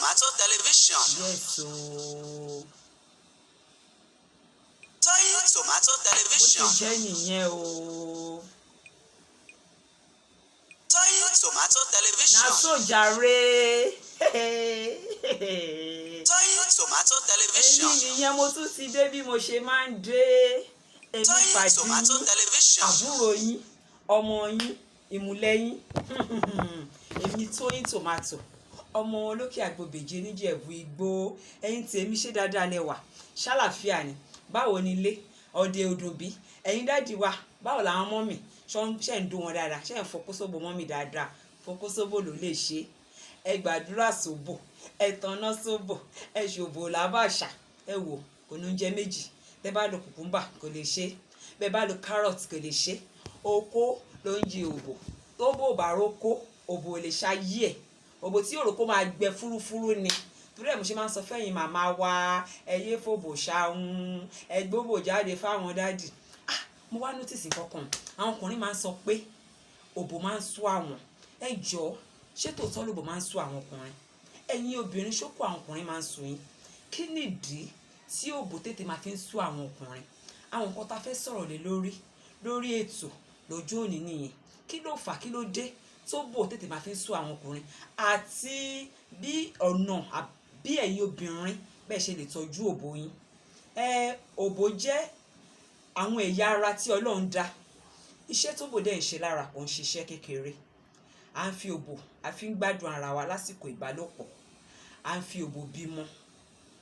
Tomato Television. Yes, o. Toyin Tomato Television. Bó ti jẹ́ nìyẹn o. Toyin Tomato Television. Na so jàre. Toyin Tomato Television. Èmi nìyẹn mo tún ti dé bí mo ṣe máa ń dé. Èmi Toyin Tomato pàdé Television. àbúrò yín, ọmọ yín, ìmùlẹ̀ yín. Èmi Toyin Tomato. Ọmọ olókè àgbòbèjì níjẹ̀bú igbó. Ẹ̀yin tèmi ṣe dáadáa lẹ́wà. Ṣàlàfíà ni. Báwo ni ilé? Ọdẹ odòbí. Ẹ̀yin dáàdì wa, báwo làwọn ọmọ mi? Ṣé ń dùn wọn dáadáa? Ṣé ń fọkósóbò mọ́ mi dáadáa? Fọkósóbò ló lè ṣe. Ẹ gbàdúrà sóbò. Ẹ tanná sóbò. Ẹ ṣòbò làbàṣà. Ẹ wò, kò ní oúnjẹ méjì. Bẹ́ẹ̀ bá lo kùkúmbà kò lè ṣe. Bẹ́ẹ̀ bá lo carrot kò lè ṣe. Oko ló ń jí òbò. Tó bò bá rókó, òbò lè ṣayé ẹ̀. Òbò tí òròkó máa gbẹ fúrúfúrú ni. Torí ẹ̀ mo ṣe máa ń sọ fẹ́yìn màmá wa, ẹ yé fòbò ṣahun, ẹ gbóbò jáde fáwọn dádì. Mo wá notice nǹkan kan. Àwọn ọkùnrin máa ń sọ pé òbò máa ń sú àwọn. Ẹ jọ̀ọ́, ṣé tòótọ́ lòbò máa ń sú àwọn ọkùnrin? Ẹ̀yin obìnrin ṣókò àwọn ọkùnrin máa ń sú yín. Kí nìdí tí òbò tètè máa fi ń sú àwọn ọkùnrin? Àwọn nǹkan tá fẹ́ sọ̀rọ̀ lé lórí ètò lọ́jọ́ òní nìyẹn. Kí ló fà, kí ló dé tó bò tètè máa fi ń sú àwọn ọkùnrin? Àti bí ọ̀nà bí ẹ̀yin obìnrin bẹ́ẹ̀ ṣe lè tọ́jú òbò yín. Òbò jẹ́ àwọn ẹ̀yà ara tí Ọlọ́run dá. Iṣẹ́ tó bò dẹ̀ ń ṣe lára kò ń ṣiṣẹ́ kékeré. À ń fi òbò, a fi ń gbádùn ara wa lásìkò ìbálòpọ̀. À ń fi òbò bímọ.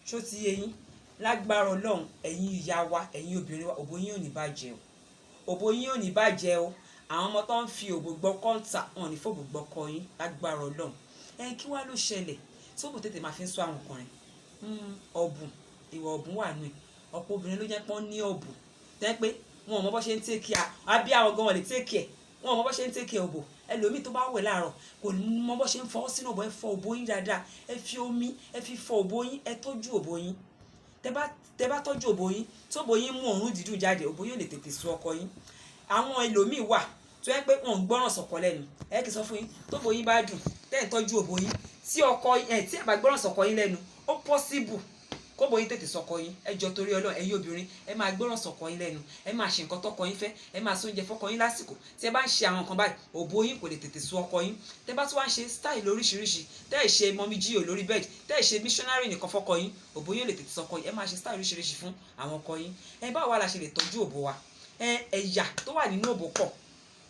Ṣó ti yé yín? Lágbára Ọlọ́run, ẹ̀yin ìyá wa, ẹ̀yin obìnrin wa, òbò yín ò ní bàjẹ́ o. Òbò yín ò ní bàjẹ́ o. Àwọn ọmọ tó ń fi òbò gbọ́ kọ́ńtà, wọn ò ní fòbò gbọ́ kọ yín. Lágbára Ọlọ́run. Kí wá ló ṣẹlẹ̀ tí òbò tètè máa fi ń sú àwọn ọkùnrin? Ọ̀bùn, ìwà ọ̀bùn wà nù ẹ̀. Ọ̀pọ̀ obìnrin ló jẹ́ pé wọ́n ní ọ̀bùn. Tẹ́ pé wọn ò mọ bó ṣe ń take care. Àbí àwọn gan wọn lè take care. Wọn ò mọ bó ṣe ń take care òbò. Ẹlòmíì tó bá wẹ̀ láàárọ̀ kò ní mọ bó ṣe ń fọwọ́ sínú òbò. Ẹ fọ òbò yín dáadáa. Ẹ fi omi, ẹ fi fọ òbò yín. Ẹ tọ́jú òbò yín. Tẹ́ bá tọ́jú òbò yín, tó òbò yín mú òórùn dídùn jáde, òbò yín ò lè tètè sú ọkọ yín. Àwọn ẹlòmíì wà tó yẹ pé wọn ò gbọ́ràn sọ̀kọ lẹ́nu. Ẹ kì í sọ fún yín, tó òbò yín bá dùn, tẹ́ ẹ̀ tọ́jú òbò yín, tí ẹ bá gbọ́ràn sọ̀kọ yín lẹ́nu, ó possible kó òbò yín tètè sọ̀kọ yín. Ẹ jọ̀ọ́ torí Ọlọ́run, ẹ̀yin obìnrin, ẹ máa gbọ́ràn sọ̀kọ yín lẹ́nu. Ẹ máa ṣe nǹkan tọ́kọ yín fẹ́. Ẹ máa sóúnjẹ fọ́kọ yín lásìkò. Tí ẹ bá ń ṣe àwọn nǹkan báyìí, òbò yín kò lè tètè sú ọkọ yín. Tẹ́ bá tún wá ń ṣe style lóríṣiríṣi, tẹ́ ẹ̀ ṣe mọ́mí jíò lórí bed, tẹ́ ẹ̀ ṣe missionary nìkan fọ́kọ yín, òbò yín ò lè tètè sọkọ yín. Ẹ máa ṣe style lóríṣiríṣi fún àwọn ọkọ yín. Báwo wá la ṣe lè tọ́jú òbò wa? Ẹ̀yà tó wà nínú òbò pọ̀.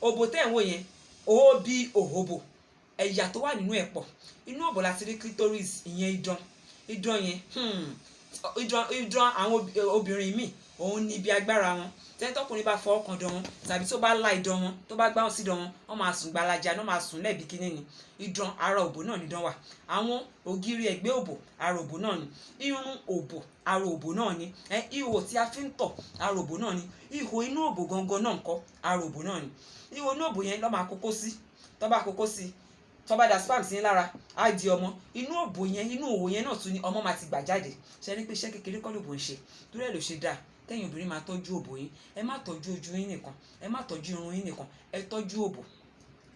Òbò tẹ́ ẹ̀ ń wò yẹn, ó bí òhòbò. Ẹ̀yà tó wà nínú ẹ̀ pọ̀. Inú òbò la ti rí clitoris, ìyẹn idán. Idán yẹn, idán àwọn obìnrin míì, òun ní ibi agbára wọn. Tẹ́tọ́kùnrin bá fọwọ́ kan dán wọn, tàbí tó bá lá idán wọn, tó bá gbáhùn sí idán wọn, wọ́n máa sùn gbalaja, wọ́n máa sùn lẹ́ẹ̀bí kíní ni. Idán ara òbò náà ni idán wà. Àwọn ògiri ẹ̀gbẹ́ òbò ara òbò náà ni. Irun òbò ara òbò náà ni. Ihò tí a fi ń tọ̀ ara òbò náà ni. Ihò inú òbò gangan náà ńkọ́ ara òbò náà ni. Ihò inú òbò yẹn ló máa kókó sí. Tó bá kókó sí, tó bá da spam sí yín lára, á di ọmọ. Inú òbò yẹn, inú òwò yẹn náà tún ni ọmọ máa ti gbà jáde. Ṣé ní pé iṣẹ́ kékeré kọ́ lòbò ń ṣe? Torí ẹ̀ ló ṣe dáa kẹ́yin obìnrin máa tọ́jú òbò yín. Ẹ má tọ́jú ojú yín nìkan. Ẹ má tọ́jú irun yín nìkan. Ẹ tọ́jú òbò.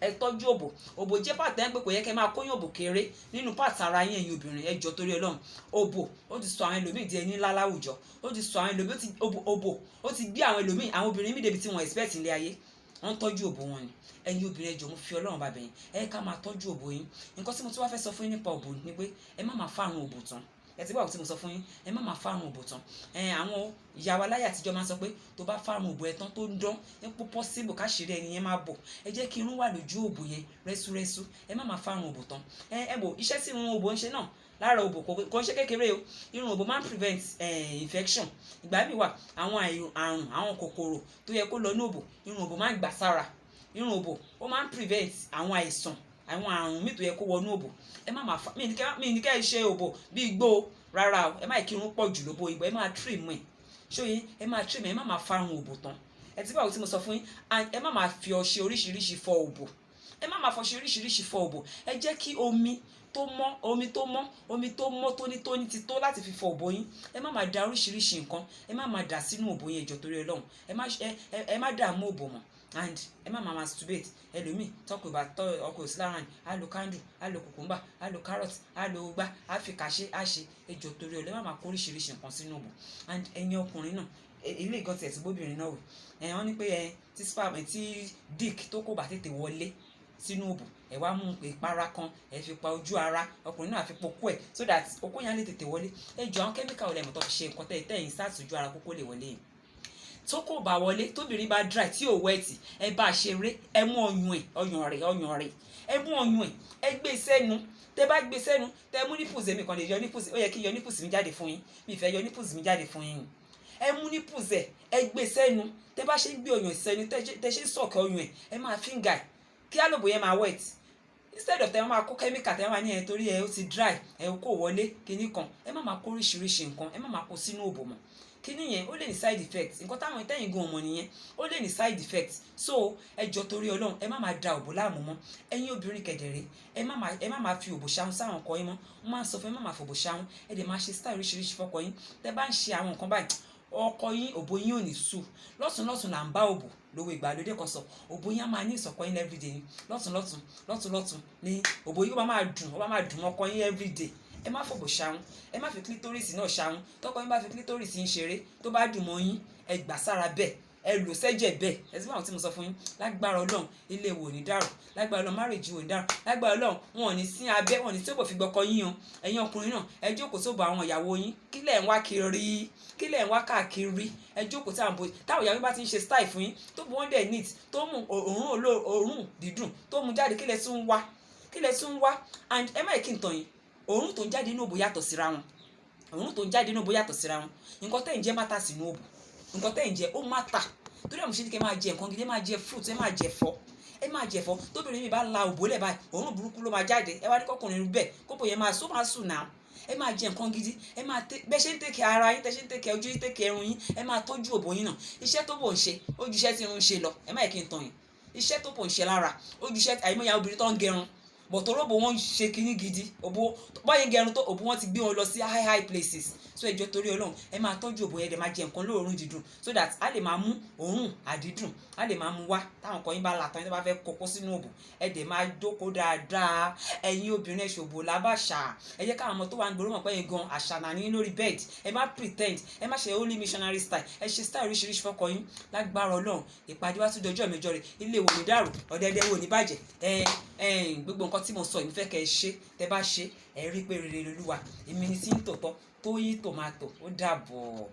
Ẹ tọ́jú òbò. Òbò jẹ́ pàtà ẹ̀ pé kò yẹ kẹ́ máa kóyún òbò kéré nínú pàtà ara yín ẹ̀yin obìnrin. Ẹ jọ̀ọ́ torí Ọlọ́run. Òbò ó ti sọ àwọn ẹlòmíì di ẹni ńlá láwùjọ. Ó ti sọ àwọn ẹlòmíì, òbò ó ti gbé àwọn ẹlòmíì, àwọn obìnrin míì débi tí wọ́n expect ilé ayé. Wọ́n tọ́jú òbò wọn ni. Ẹ̀yin obìnrin, ẹ jọ̀ọ́ mo fi Ọlọ́run bá bẹ̀ yín. Ká máa tọ́jú òbò yín. Nǹkan tí mo tún wá fẹ́ sọ fún yín nípa òbò ni pé ẹ má máa fárun òbò tán. Ẹ ti gbọ́ tí mo sọ fún yín, ẹ má máa fárun òbò tán. Àwọn ìyá wa láyé àtijọ́ máa ń sọ pé tó bá fárun òbò ẹ tán tó ń dán, pé possible káṣírí ẹni yẹn máa bọ̀. Ẹ jẹ́ kí irun wà lójú òbò yẹn rẹ́súrẹ́sú. Ẹ má máa fárun òbò tán. Wò iṣẹ́ tí irun òbò ń ṣe náà lára òbò kò ń ṣe kékeré o. Irun òbò máa ń prevent infection. Ìgbà míì wà àwọn àrùn, àwọn kòkòrò tó yẹ kó lọ ní òbò, irun òbò máa ń gbà sára. Irun òbò ó máa ń prevent àwọn àìsàn, àwọn àrùn míì tó yẹ kó wọnú òbò. Ẹ má máa mi ní kẹ́ ẹ ṣe òbò bí igbó rárá o. Ẹ má kí irun pọ̀ jù lóbò ìgbà. Ẹ máa trim ẹ̀. Ṣóyè, ẹ máa trim ẹ̀. Ẹ má máa fárun òbò tán. Ẹ ti báwo tí mo sọ fún yín. Ẹ má máa fi ọṣẹ oríṣiríṣi fọ òbò. Ẹ má máa fọṣẹ oríṣiríṣi fọ òbò. Ẹ jẹ́ kí omi tó mọ́ tónítóní ti tó láti fi fọ òbò yín. Ẹ má máa da oríṣiríṣi nǹkan. Ẹ má máa dà sínú òbò yín, ẹ jọ̀ọ́ torí Ọlọ́run. Ẹ má dààmú òbò mọ́. and ẹ má máa masturbate. Ẹlòmíì tọkọ ìbá ọkọ òsì lára ni á lo candle, á lo cucumber, á lo carrot, á lo gbá, á fi kàṣe, á ṣe. Ẹjọ torí ọlẹ má máa kó oríṣiríṣi nǹkan sínú òbò. And ẹ̀yin ọkùnrin náà ilé ìgàn tiẹ̀ tí gbóbìnrin náà wò wọ́n ní pé tí spam tí dick tó kò bá tètè wọlé sínú òbò ẹ wá mú ìpara kan ẹ fi pa ojú ara, ọkùnrin náà fi pokó ẹ so that okó yẹn lè tètè wọlé. Ẹjọ àwọn kẹ́míkà ò lẹ́mọ̀ tó fi ṣe nǹkan tẹ̀yìn sáàtújú ara kókó lè wọlé yìí. Tó kò bá wọlé tóbìnrin bá dry tí ò wẹ́ẹ̀tì ẹ bá ṣeré, ẹ mú ọyàn rẹ̀ ẹ mú ọyàn ẹ gbé sẹ́nu. Tẹ bá gbé sẹ́nu tẹ mú nipples èmi kan lè yọ nipples, ó yẹ kí yọ nipples mi jáde fún yín, mi fẹ́ yọ nipples mi jáde fún yín. Ẹ mú nipples ẹ gbé sẹ́nu. Tẹ bá ṣe ń gbé ọyàn sẹ́nu tẹ ṣe ń sọ̀kẹ́ ọyàn ẹ máa finger kí àlòbò yẹn máa wet instead of tẹ máa kó chemical tẹ máa ní torí ó ti dry kó wọlé kinní kan. Ẹ má máa kó oríṣiríṣi nǹkan, ẹ má máa kó sínú òbò mọ́. Kíní yẹn ó lè ní side effect, nǹkan táwọn ìtẹ́yìn gan ọmọ nìyẹn, ó lè ní side effect. So ẹjọ torí Ọlọ́run ẹ má máa da òbò láàmú mọ́. Ẹ̀yin obìnrin kẹ̀dẹ̀rẹ́ ẹ má máa fi òbò ṣahun sáwọn ọkọ yín mọ́. Wọ́n máa ń sọ fún ẹ má máa fòbò ṣahun, ẹ dẹ̀ máa ṣe style oríṣiríṣi fọ́kọ yín. Tẹ bá ń ṣe àwọn nǹkan báyìí ọkọ yín òbò yín ò ní sú. Lọ́tùn là ń bá òbò lówó ìgbàlódé kan sọ, òbò yín á máa ní ìsọ̀kọ yín everyday ni lọ́tùn ní òbò yín ó máa dùn ọkọ yín everyday. Ẹ má fòbò ṣahun, ẹ má fi clitoris náà ṣahun. Tọkọ yín bá fi clitoris ń ṣeré tó bá dùn mọ́ yín ẹ gbà sára bẹ́ẹ̀, ẹ lò sẹ́jẹ̀ bẹ́ẹ̀. ẹ sì máa tí mo sọ fún yín lágbára Ọlọ́run ilé wo ní dàrú, lágbára Ọlọ́run marriage wo ní dàrú, lágbára Ọlọ́run wọn ò ní sí abẹ́, wọn ò ní tí òbò fi gbọ́kọ yín o. Ẹ̀yin ọkùnrin náà ẹ jókòó sóbò àwọn ìyàwó yín, kílẹ̀ ń wá kiri, kílẹ̀ ń wá káàkiri. Ẹ jókòó táwọn ìyàwó bá ti ń ṣe style fún yín tó bu wọ́n dẹ̀ neat tó mú òórùn dídùn tó mú jáde kílẹ̀ tún wá. And ẹ má yẹ kí n tàn yín, òórùn tó ń jáde inú òbò yàtọ̀ síra wọn. Nǹkan tẹ́ ń jẹ má tà sínú òbò, nǹkan tẹ́ ń jẹ ó má tà. Torí ẹ̀ mo ṣe ní kí ẹ máa jẹ nǹkan gidi, ẹ máa jẹ fruit, ẹ máa jẹ ẹ̀fọ́. Tóbìnrin mi bá la òbò lẹ̀ báyìí òórùn burúkú ló máa jáde. Ẹ wá ní kọkùnrin bẹ́ẹ̀ kóbò yẹn máa sùn náà. Ẹ máa jẹ nǹkan gidi, ẹ máa bẹ́ẹ̀ ṣe ń tẹ̀kẹ̀ ara yín, tẹ́ ṣe ń tẹ̀kẹ̀ ojú yín, tẹ̀kẹ̀ ẹrun yín, ẹ máa tọ́jú òbò yín náà. Iṣẹ́ tó bò ń ṣe ó ju iṣẹ́ tí irun ń ṣe lọ. Ẹ má yẹ kí n tàn yín, iṣẹ́ tó bò ń ṣe lára ó ju iṣẹ́ àìmọye obìnrin tó ń gẹrun bọ̀tọ̀ òbò wọn ń ṣe kinní gidi. Òbò báyìí gẹrun tó òbò wọn ti gbé wọn lọ sí high places. So ẹjọ torí Ọlọ́run ẹ máa tọ́jú òbò yẹn, dẹ̀ máa jẹ nǹkan lóòórùn dídùn so that a lè máa mú òórùn àdídùn, a lè máa mú wá táwọn ọkọ yín bá là tán yín tó bá fẹ́ kókó sínú òbò. Ẹ dẹ̀ máa jókòó dáadáa. Ẹ̀yin obìnrin ẹ ṣòbò lábàṣà. Ẹ jẹ́ káwọn ọmọ tó wà ń gbòòrò mọ̀ pé yín gan àṣànà ní lórí bed. Ẹ má pretend, ẹ má ṣe only missionary style, ẹ ṣe style oríṣiríṣi fọ́kọ yín. Lágbára Ọlọ́run ìpàdé wa tún dọjọ́ mẹ́jọ rẹ̀, ilé wo ní dàrú, ọ̀dẹ̀dẹ̀ wo ní bàjẹ́. Gbogbo nǹkan tí mo sọ ìfẹ́ kẹ́ ẹ ṣe, tẹ bá ṣe ẹ rí pé rere lolúwa. Èmi ni tí ń tòótọ́ Tóyìn Tòmátò ó dàbọ̀.